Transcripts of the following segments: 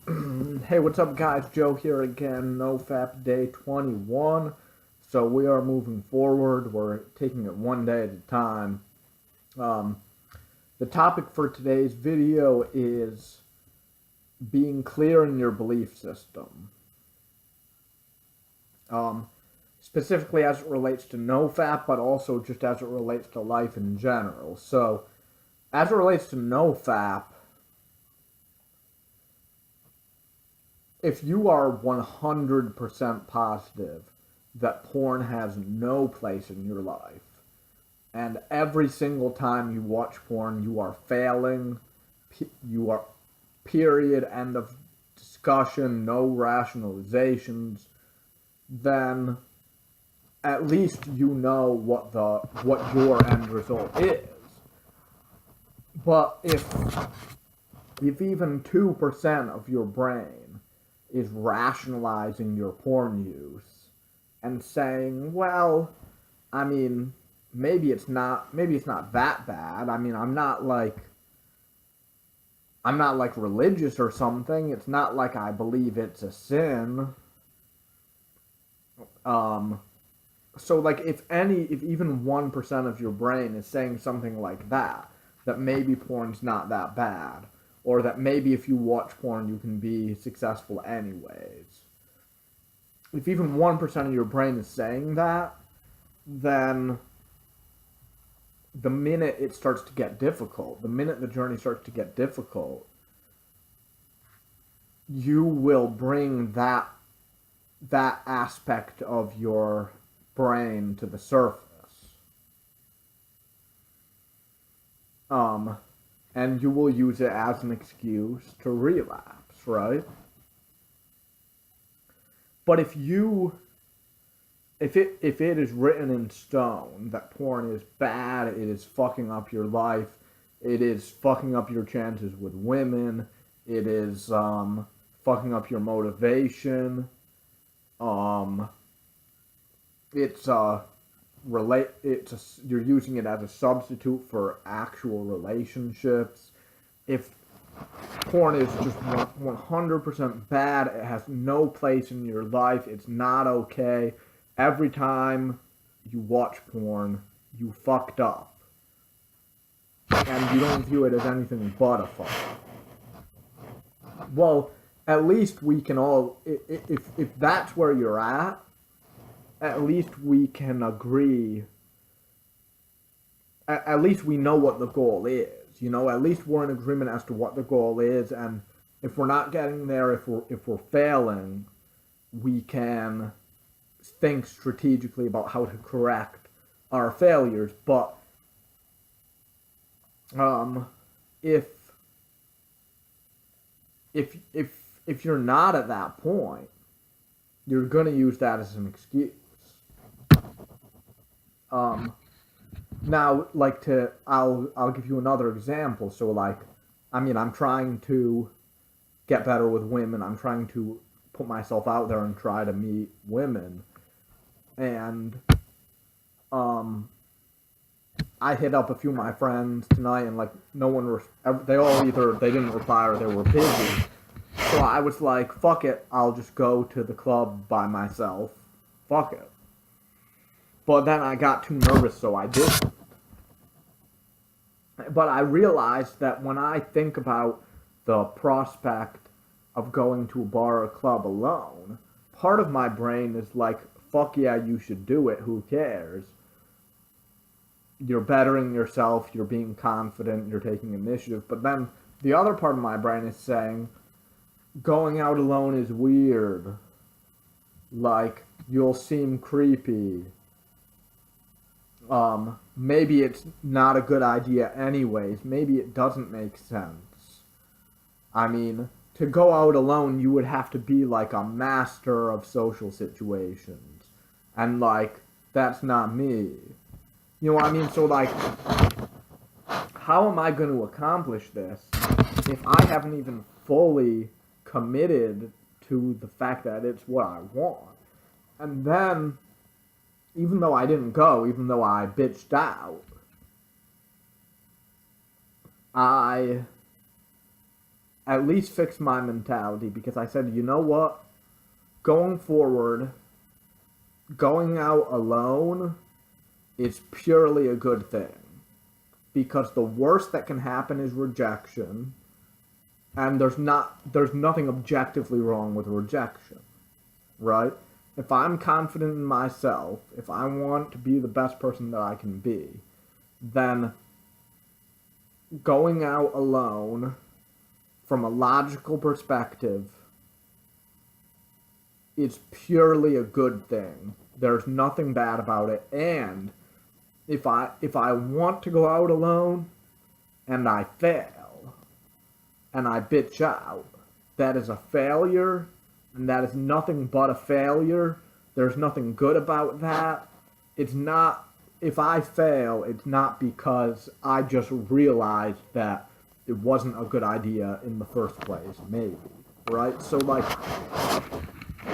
Hey, what's up, guys? Joe here again. Nofap day 21. So we are moving forward. We're taking it one day at a time. Um, the topic for today's video is being clear in your belief system. Um, Specifically as it relates to Nofap, but also just as it relates to life in general. So, as it relates to Nofap, if you are 100% positive that porn has no place in your life, and every single time you watch porn you are failing, you are, period, end of discussion, no rationalizations, then at least you know what your end result is. But if even 2% of your brain is rationalizing your porn use and saying, well, I mean, maybe it's not that bad. I mean, I'm not like religious or something. It's not like I believe it's a sin. Um so like if even 1% of your brain is saying something like that maybe porn's not that bad, or that maybe if you watch porn you can be successful anyways. If even 1% of your brain is saying that, then the minute it starts to get difficult, the minute the journey starts to get difficult, you will bring that aspect of your brain to the surface. Um, and you will use it as an excuse to relapse, right? But if it is written in stone that porn is bad, it is fucking up your life, it is fucking up your chances with women, it is fucking up your motivation, um, it's you're using it as a substitute for actual relationships. If porn is just 100% bad, it has no place in your life, it's not okay. Every time you watch porn, you fucked up. And you don't view it as anything but a fuck up. Well, at least we can all, if that's where you're at least we can agree, at least we know what the goal is. You know, at least we're in agreement as to what the goal is, and if we're not getting there, if we're failing, we can think strategically about how to correct our failures. But um, if if you're not at that point, you're gonna use that as an excuse. Um, Now, like I'll give you another example. So like, I mean, I'm trying to get better with women. I'm trying to put myself out there and try to meet women. And um, I hit up a few of my friends tonight, and like no one they all either they didn't reply or they were busy. So I was like, fuck it, I'll just go to the club by myself. Fuck it. But then I got too nervous, so I didn't. But I realized that when I think about the prospect of going to a bar or club alone, part of my brain is like, fuck yeah, you should do it, who cares? You're bettering yourself, you're being confident, you're taking initiative. But then the other part of my brain is saying, going out alone is weird. Like, you'll seem creepy. Maybe it's not a good idea anyways. Maybe it doesn't make sense. I mean, to go out alone, you would have to be like a master of social situations. And like, that's not me. You know what I mean? So like, how am I going to accomplish this if I haven't even fully committed to the fact that it's what I want? And then, even though I didn't go, even though I bitched out, I at least fix my mentality, because I said, you know what? Going forward, going out alone is purely a good thing. Because the worst that can happen is rejection, and there's nothing objectively wrong with rejection, right? If I'm confident in myself, if I want to be the best person that I can be, then going out alone, from a logical perspective, is purely a good thing. There's nothing bad about it. And if I want to go out alone and I fail and I bitch out, that is a failure, and that is nothing but a failure. There's nothing good about that. It's not, if I fail, it's not because I just realized that it wasn't a good idea in the first place, maybe, right? So, like,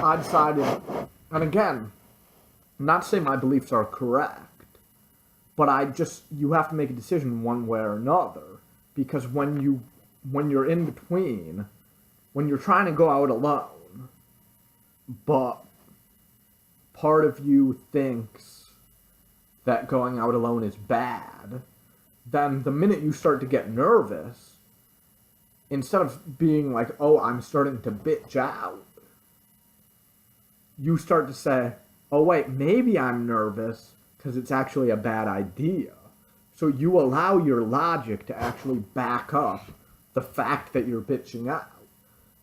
I decided, and again, I'm not saying my beliefs are correct, but you have to make a decision one way or another, because when you're in between, when you're trying to go out alone, but part of you thinks that going out alone is bad, then the minute you start to get nervous, instead of being like, oh, I'm starting to bitch out, you start to say, oh wait, maybe I'm nervous because it's actually a bad idea. So you allow your logic to actually back up the fact that you're bitching out.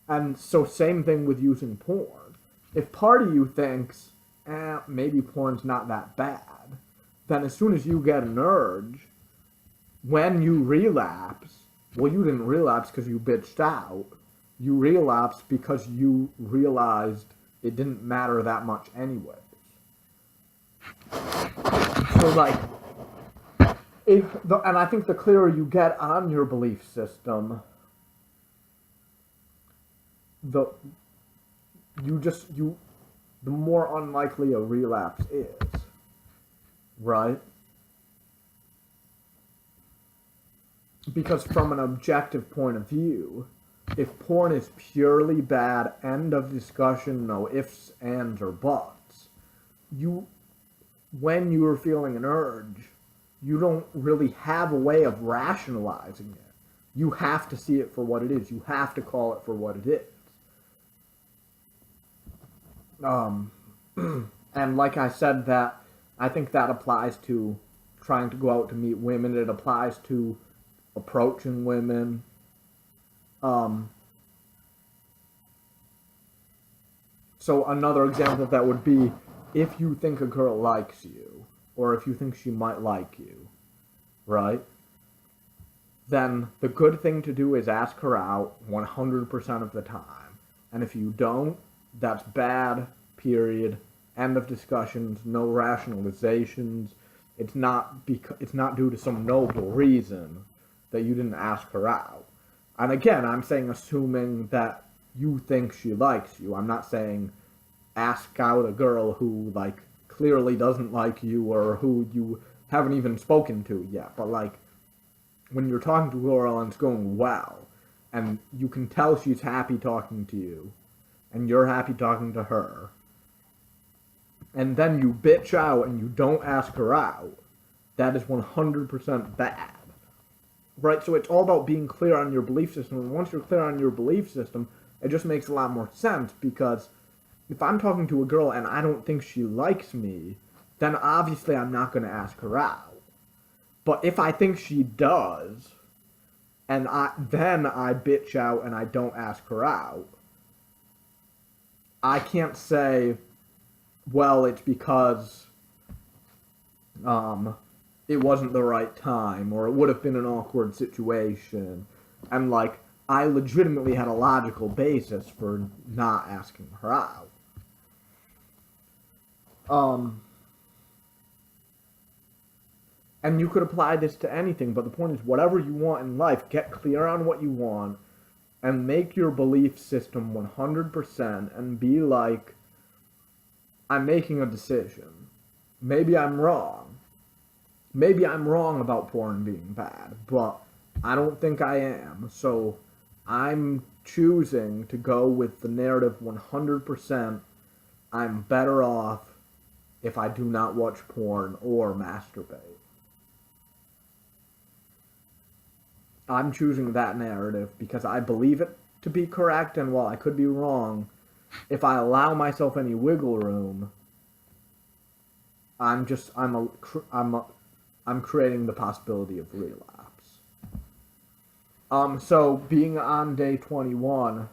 And so same thing with using porn. If part of you thinks, maybe porn's not that bad, then as soon as you get an urge, when you relapse, well, you didn't relapse because you bitched out. You relapsed because you realized it didn't matter that much anyways. So, like, and I think the clearer you get on your belief system, the more unlikely a relapse is, right? Because from an objective point of view, if porn is purely bad, end of discussion, no ifs, ands, or buts, when you are feeling an urge, you don't really have a way of rationalizing it. You have to see it for what it is. You have to call it for what it is. And like I said, that I think that applies to trying to go out to meet women. It applies to approaching women. So another example of that would be if you think a girl likes you, or if you think she might like you, right? Then the good thing to do is ask her out 100% of the time. And if you don't, that's bad, period. End of discussions, no rationalizations. It's not due to some noble reason that you didn't ask her out. And again, I'm saying assuming that you think she likes you. I'm not saying ask out a girl who, like, clearly doesn't like you or who you haven't even spoken to yet. But, like, when you're talking to a girl and it's going well, and you can tell she's happy talking to you, and you're happy talking to her, and then you bitch out and you don't ask her out, that is 100% bad. Right? So it's all about being clear on your belief system. And once you're clear on your belief system, it just makes a lot more sense, because if I'm talking to a girl and I don't think she likes me, then obviously I'm not going to ask her out. But if I think she does, and then I bitch out and I don't ask her out, I can't say, well, it's because it wasn't the right time, or it would have been an awkward situation. And, like, I legitimately had a logical basis for not asking her out. And you could apply this to anything, but the point is, whatever you want in life, get clear on what you want, and make your belief system 100%, and be like, I'm making a decision. Maybe I'm wrong. Maybe I'm wrong about porn being bad, but I don't think I am. So I'm choosing to go with the narrative 100%. I'm better off if I do not watch porn or masturbate. I'm choosing that narrative because I believe it to be correct, and while I could be wrong, if I allow myself any wiggle room, I'm creating the possibility of relapse. So being on day 21,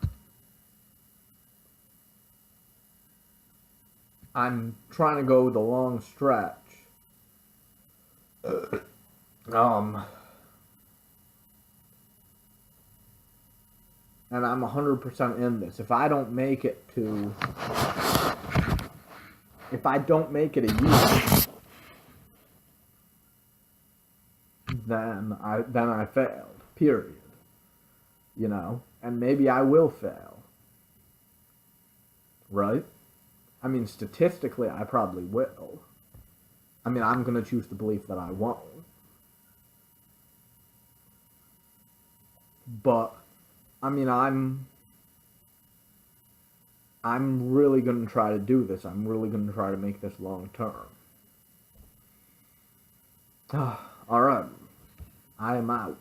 I'm trying to go the long stretch. And I'm 100% in this. If I don't make it a year, then I failed. Period. You know, and maybe I will fail. Right? I mean, statistically, I probably will. I mean, I'm gonna choose the belief that I won't. But I mean, I'm really gonna try to do this. I'm really gonna try to make this long term. All right, I am out.